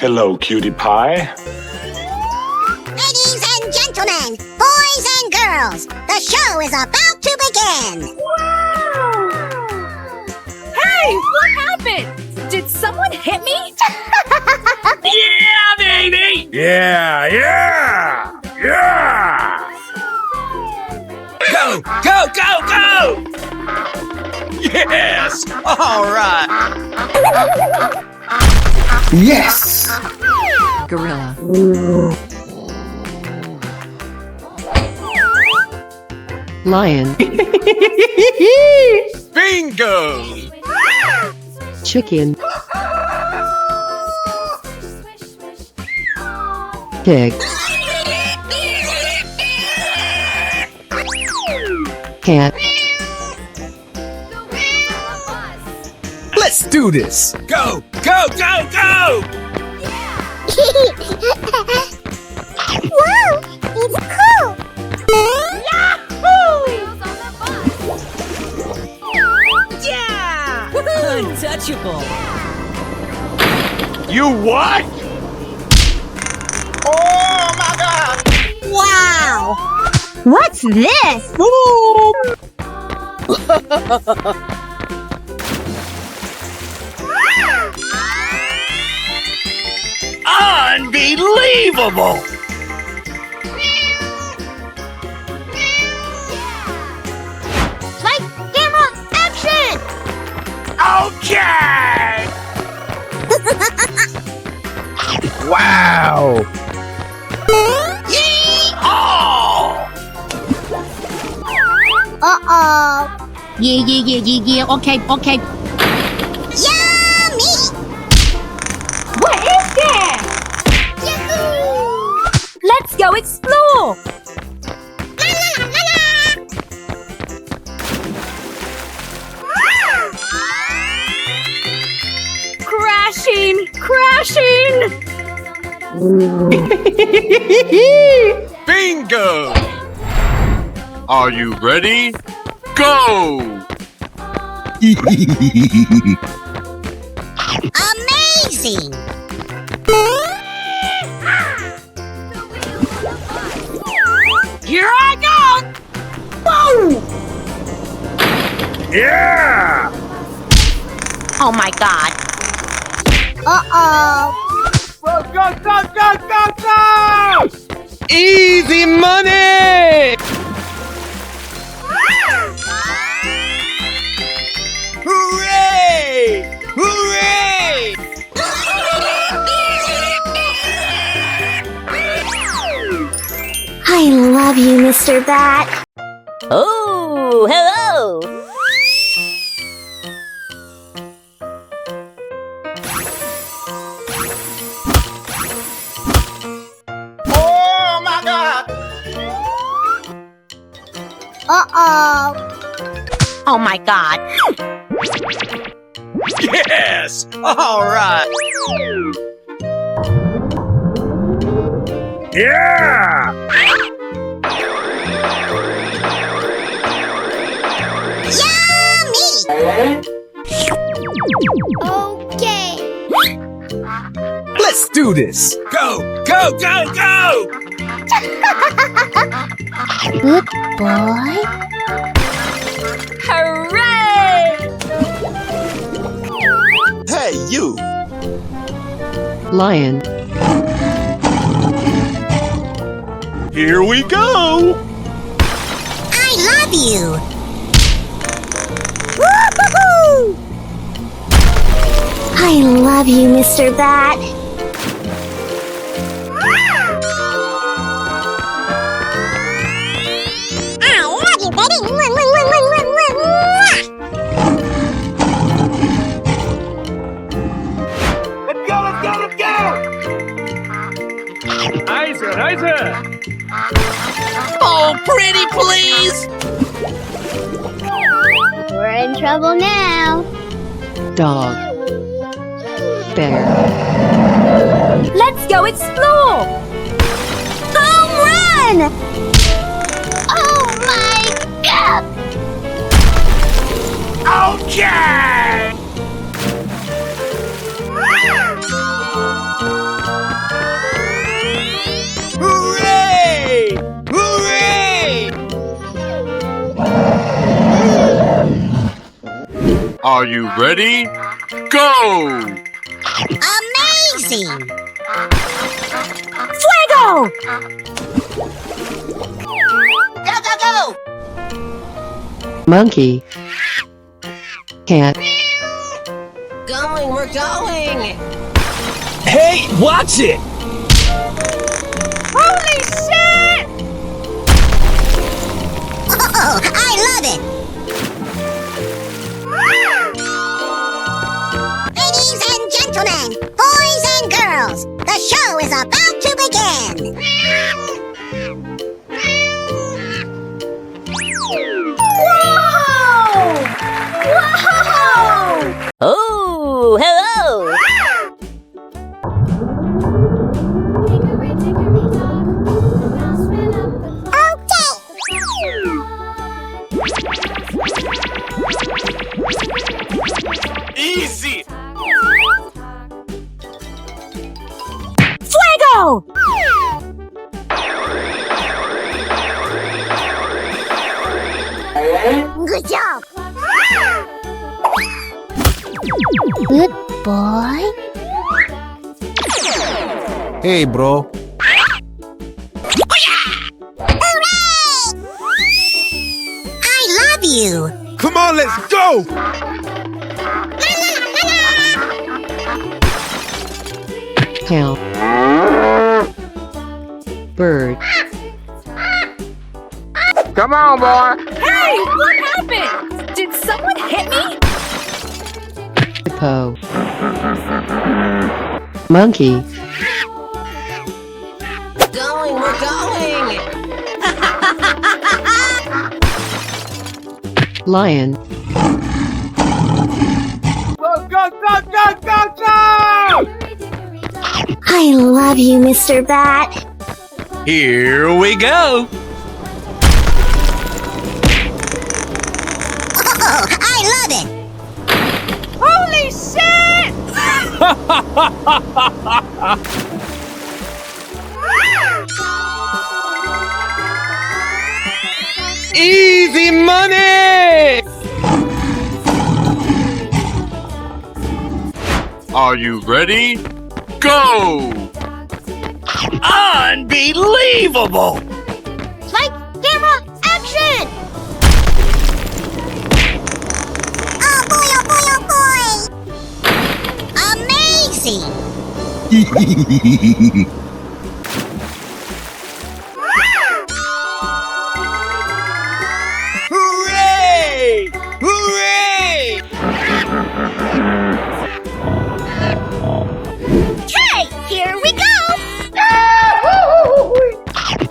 Hello, cutie pie. Ladies and gentlemen, boys and girls, the show is about to begin. Wow! Hey, what happened? Did someone hit me? Yeah, baby! Yeah! Go, go, go, go! Yes! All right! Yes! Gorilla. Lion. Bingo! Chicken. Pig. Cat. Let's do this! Go, go, go, go! Wow, it's cool. Yeah! Untouchable. You what? Oh my god! Wow. What's this? Unbelievable! Light, camera, action! Okay! Wow! Yee-haw! Uh-oh. Yeah. Okay. Yummy! What is that? Yahoo! Let's go explore. La la la la la! Crashing. Bingo! Are you ready? Go! Amazing! Here I go. Whoa! Yeah! Oh my god. Uh-oh. Go! Easy money! Hooray! Hooray! I love you, Mr. Bat. Oh, hello. Oh my god! Uh-oh. Oh my god. Yes! All right! Yeah! Yummy! Okay. Let's do this! Go! Go! Good boy. Hooray! Hey, you! Lion. Here we go! I love you. Woo-hoo-hoo! I love you, Mr. Bat. I love you, Betty. Let's go! Heiser! Oh, pretty please. We're in trouble now. Dog. Bear. Let's go explore. Home run! Oh my god! Okay! Are you ready? Go! Amazing! Fuego! Go, go, go! Monkey. Cat. Going, we're going! Hey, watch it! Holy shit! Oh, I love it! Ladies and gentlemen, boys and girls, the show is about to begin! Oh, hello! Easy! Fuego! Good job! Good boy. Hey, bro. I love you! Come on, let's go! Cow. Bird. Come on, boy! Hey, what happened? Did someone hit me? Hippo. Monkey. Going, we're going! Lion. Go, go, go, go, go, go! I love you, Mr. Bat. Here we go! Oh, I love it! Holy shit! Easy money! Are you ready? Go! Unbelievable! Light, camera, action! Oh boy, oh boy, oh boy! Amazing! Hooray! Hooray! Okay, here we go!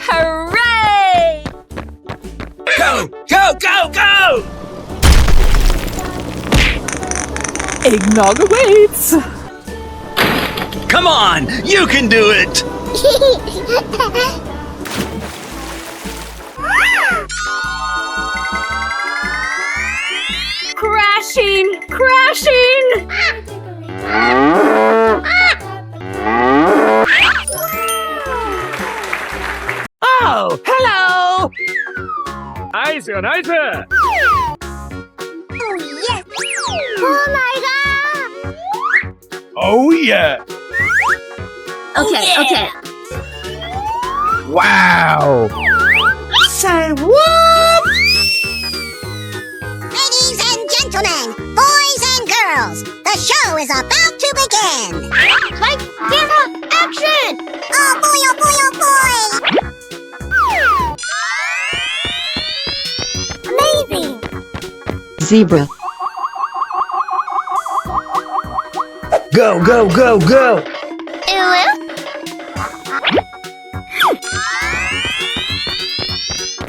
Hooray! Go, go, go, go! Eggnog awaits! Come on, you can do it! Crashing! Crashing! Oh, hello! Nice, nice! Oh yes! Oh my god! Oh yeah! Okay, okay. Wow! Say what? Ladies and gentlemen, boys and girls, the show is about to begin! Light, camera, action! Oh boy, oh boy, oh boy! Amazing! Zebra. Go, go, go, go!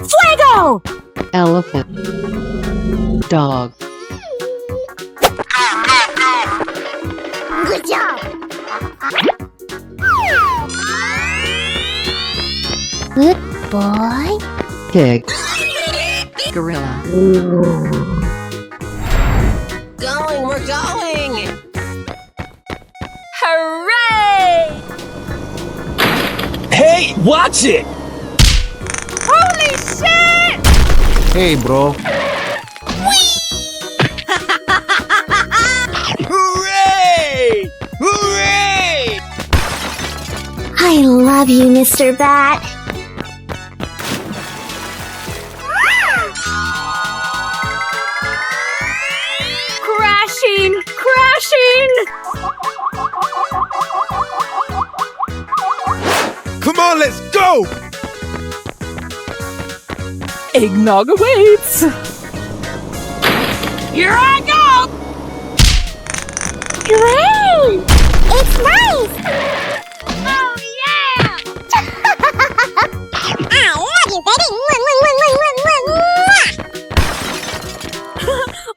Fuego! Elephant. Dog. Good job! Good boy. Pig. Gorilla. Going, we're going! Hooray! Hey, watch it! Holy shit! Hey, bro. I love you, Mr. Bat. Crashing! Crashing! Come on, let's go! Eggnog awaits! Here I go! Great! It's nice! Oh, yeah! I love you, Betty!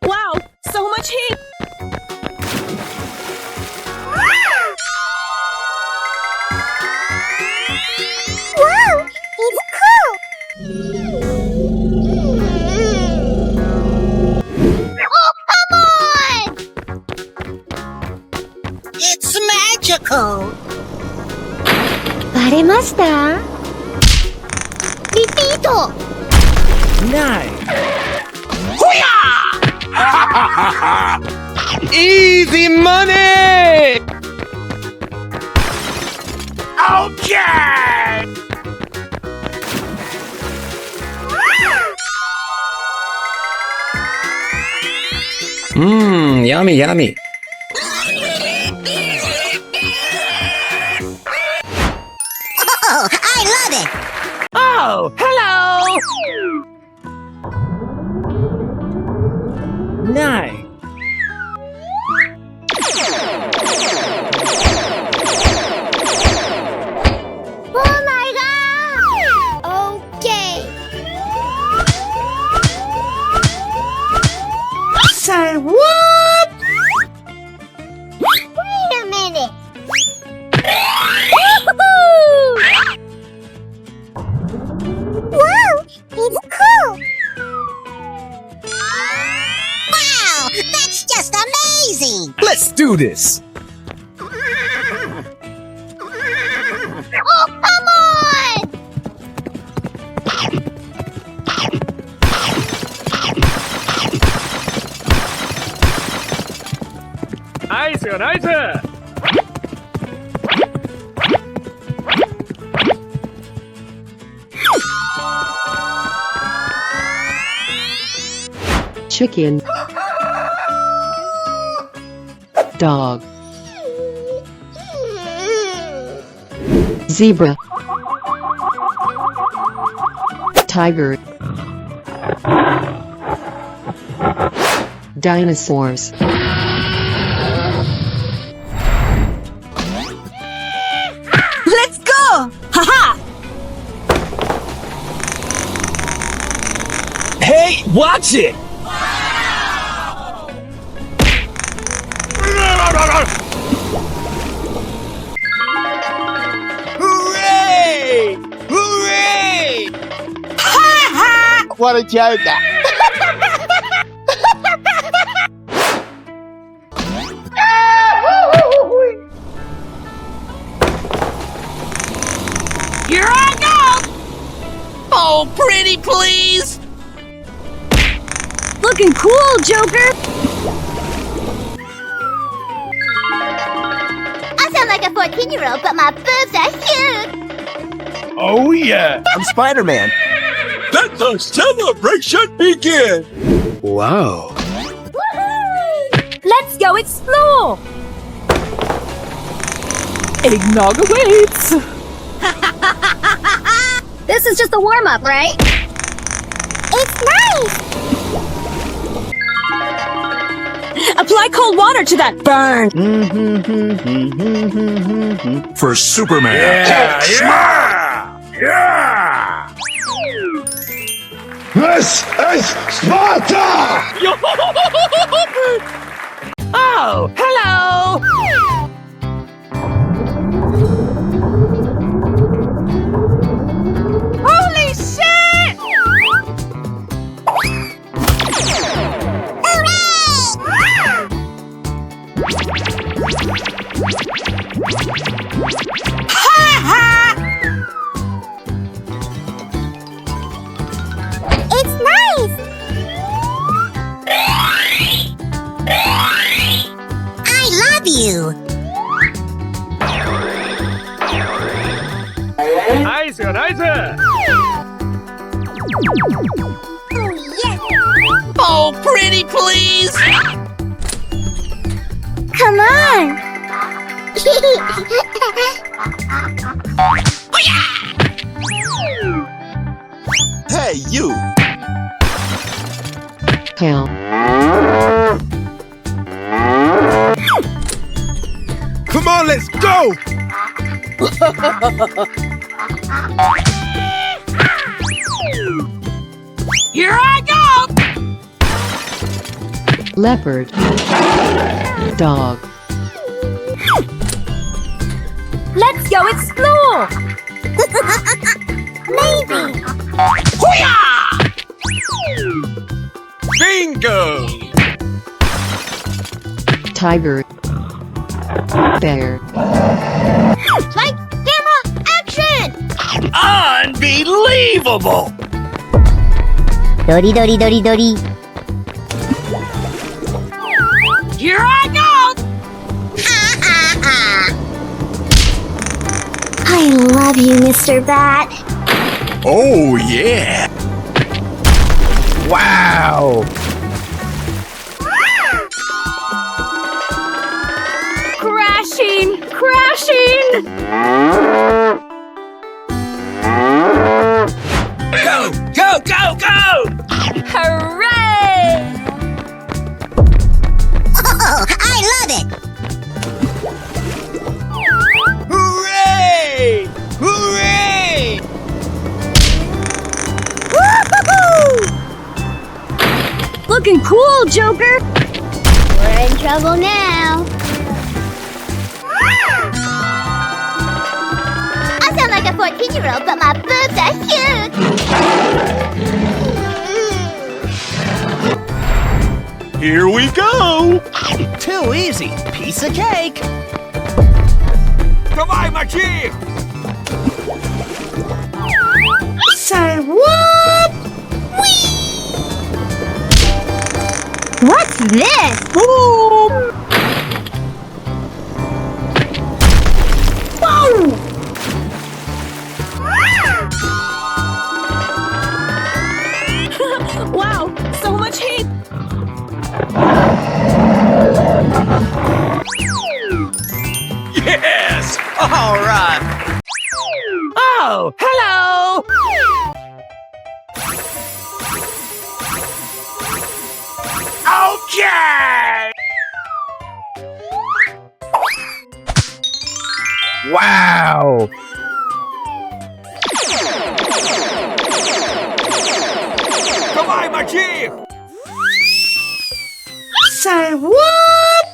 Wow, so much heat! Wow! It's cool! Oh, come on! It's magical! Barimashita? Repeat! Nice. Easy money! Okay! Mmm, yummy, yummy. Oh, I love it! Oh, hello! Nice. Oh my god! Okay. Say what? Wait a minute. Wow, it's cool. Wow, that's just amazing. Let's do this. Oh, come on! Nice, nice! Chicken. Dog. Zebra. Tiger. Dinosaurs. Let's go! Haha! Hey, watch it! Hooray! Hooray! What a joke! Here I go! Oh, pretty please! Looking cool, Joker! I sound like a 14-year-old, but my boobs are huge. Oh, yeah! I'm Spider-Man. Let the celebration begin! Wow. Let's go explore! Eggnog awaits! This is just a warm-up, right? It's nice! Apply cold water to that burn! For Superman! Yeah! Yeah! This is Sparta! Oh, hello! Holy shit! It's nice! I love you! Nice, nice. Oh, yes! Oh, pretty please! Come on! Hey, you! Count. Come on, let's go! Here I go! Leopard. Dog. Let's go explore! Maybe! Bingo! Tiger. Bear. Light, camera, action! Unbelievable! Dori dori dori dori. Here I go! I love you, Mr. Bat. Oh, yeah! Wow. Crashing! Crashing! Go, go, go, go! Hooray! Oh, I love it! Hooray! Hooray! Woo-hoo-hoo! Looking cool, Joker! We're in trouble now. I sound like a 14-year-old, but my boobs are huge. Here we go! Too easy. Piece of cake. Давай, мочи! Say what? What's this? Whoa! Wow, so much heat! Yes! All right. Oh, hello! Okay! Wow. Давай, мочи! Say what?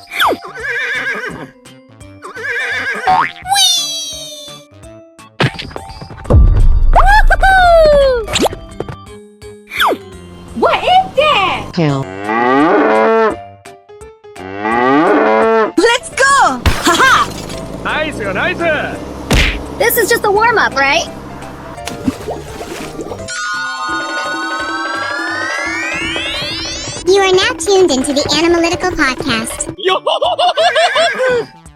What is that? Count. Let's go! Haha! Nice, nice. This is just a warm-up, right? You are now tuned into the Animalytical Podcast. Yo!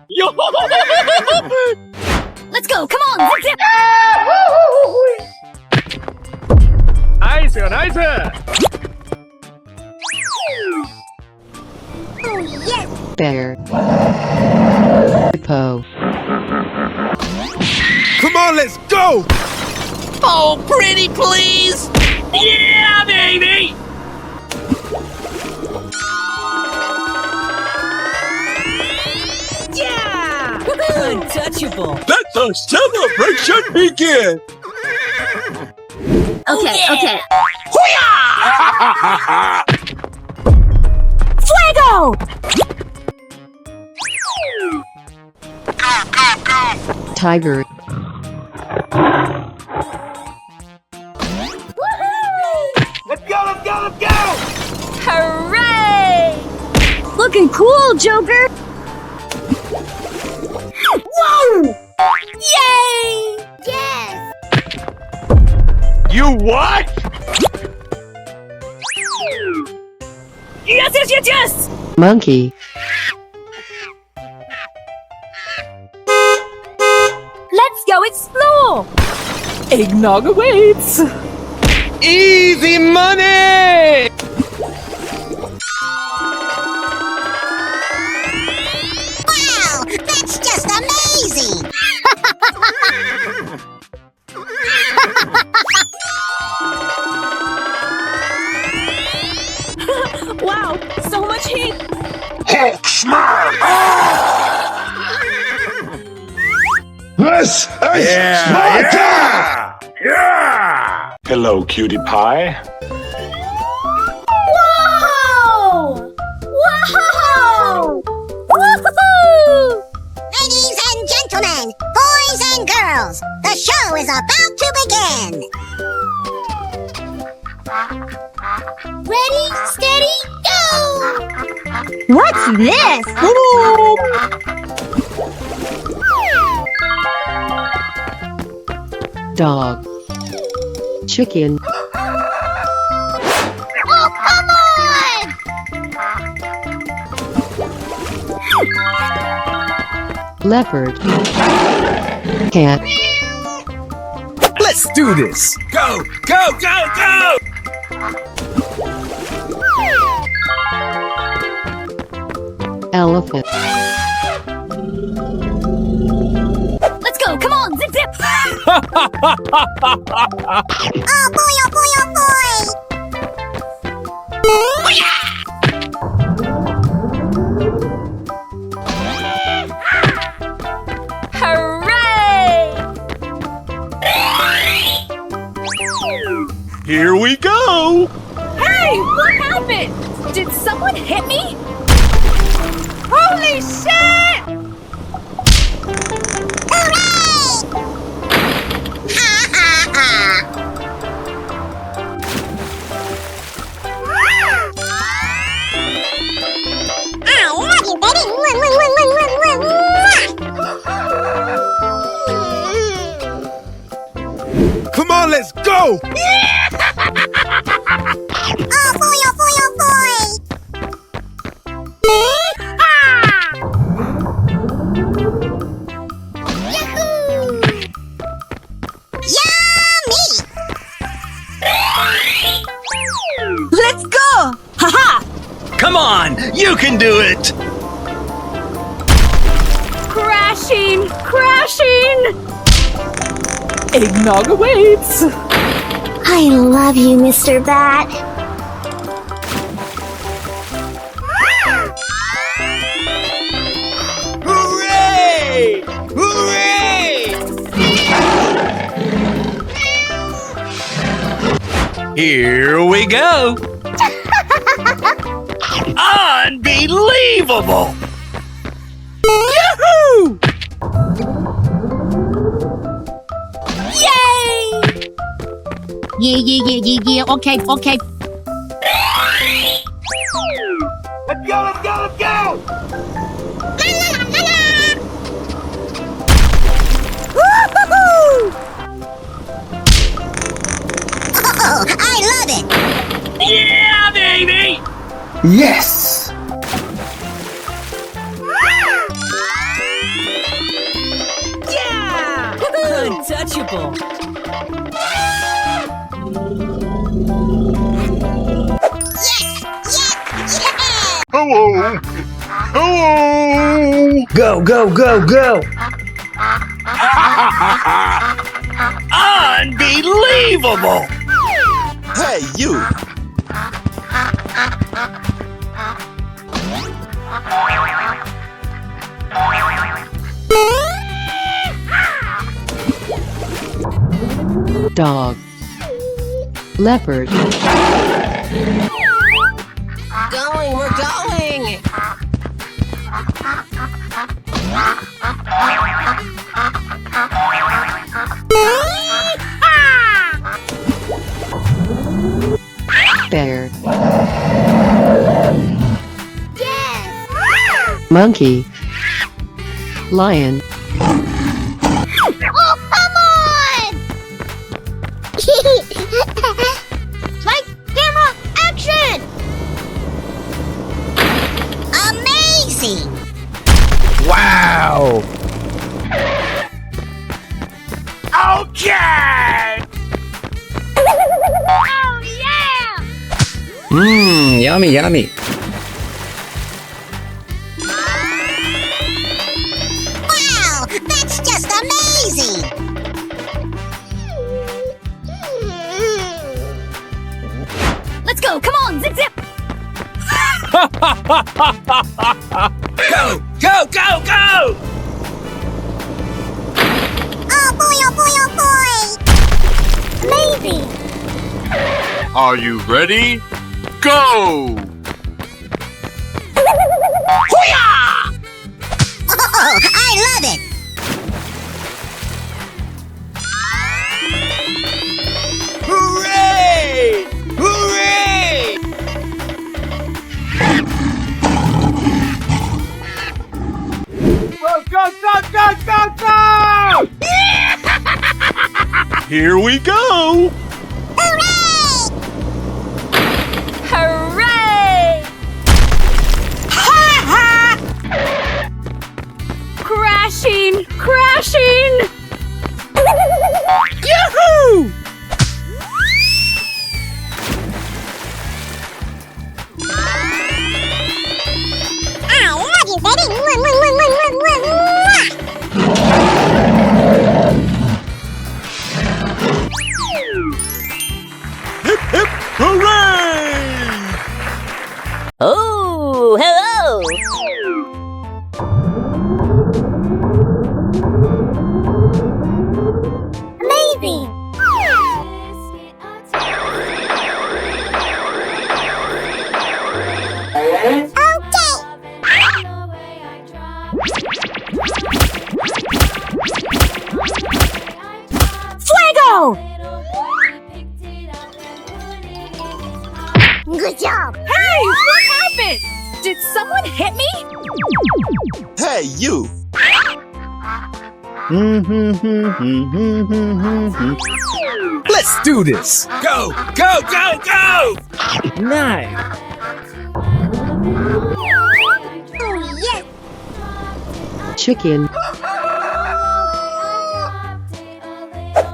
Yo! Let's go! Come on! Zip, zip. Nice, nice. Oh, yes! Bear. Hippo. Come on, let's go! Oh, pretty please! Yeah, baby! Yeah! Untouchable! Let the celebration begin! Okay, okay. Fuego! Tiger. Let's go, let's go, let's go! Hooray! Looking cool, Joker! Whoa! Yay! Yes! You what? Yes, yes, yes, yes! Monkey. Let's go explore! Eggnog awaits! Easy money! Wow, that's just amazing! Wow, so much heat! Hulk smash! This is Sparta! Yeah! Hello, cutie pie. Whoa! Whoa! Woohoo! Ladies and gentlemen, boys and girls, the show is about to begin. Ready, steady, go! What's this? Dog. Chicken. Oh, come on! Leopard. Cat. Let's do this! Go, go, go, go! Elephant. Let's go, come on, zip zip! Oh boy, oh boy, oh boy! Hooray! Here we go! Hey, what happened? Did someone hit me? Holy shit! Hooray! Ha ha ha! I love you, baby! Come on, let's go! Oh boy, oh boy, oh boy! Yahoo! Yummy! Let's go! Haha! Come on, you can do it! Crashing! Crashing! Eggnog awaits! I love you, Mr. Bat. Hooray! Hooray! Here we go! Unbelievable! Yahoo! Yeah. Okay. Let's go, let's go, let's go! Oh, I love it. Yeah, baby! Yes! Yeah! Untouchable! Yeah. Hello! Hello! Go, go, go, go! Unbelievable! Hey, you! Dog. Leopard. We're going. Bear. Yes. Monkey. Lion. Oh, come on! Light, camera, action! Amazing! Wow! Okay! Mmm, yummy, yummy. Wow, that's just amazing! Let's go! Come on! Zip zip! Go, go, go, go! Oh boy, oh boy, oh boy! Amazing! Are you ready? Go! Oh, I love it! Hooray! Hooray! Go, go, go, go, go, go! Here we go! Hooray! Hooray! Crashing! Crashing! Yahoo! I love you, baby! Mwah, mwah, mwah, mwah, mwah, mwah, Hip hip hooray! Oh, hello! Amazing! Okay! Fuego! Good job! Hey! What happened? Did someone hit me? Hey, you! Let's do this! Go, go, go, go! Nice! Oh, yes! chicken,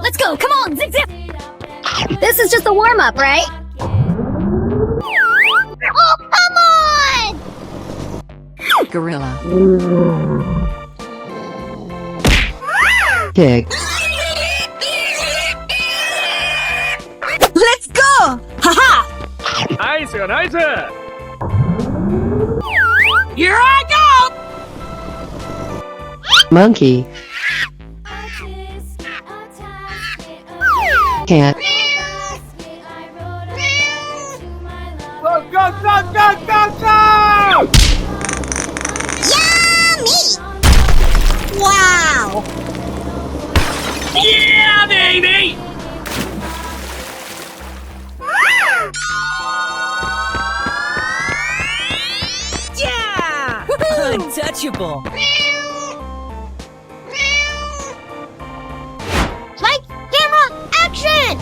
Let's go! Come on! Zip zip! This is just a warm-up, right? Oh, come on! gorilla, pig, Let's go! Haha! Nice, nice! Here I go! monkey, cat, Go, go, go, go, go, go! Yummy! Wow! Yeah, baby! Yeah! Untouchable! Light, camera, action!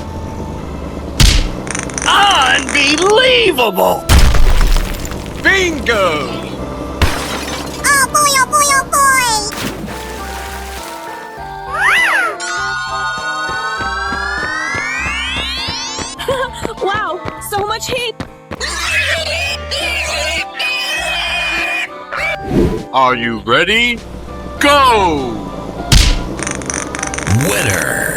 Unbelievable! Bingo! Oh boy, oh boy, oh boy! Wow! So much heat! Are you ready? Go! Winner!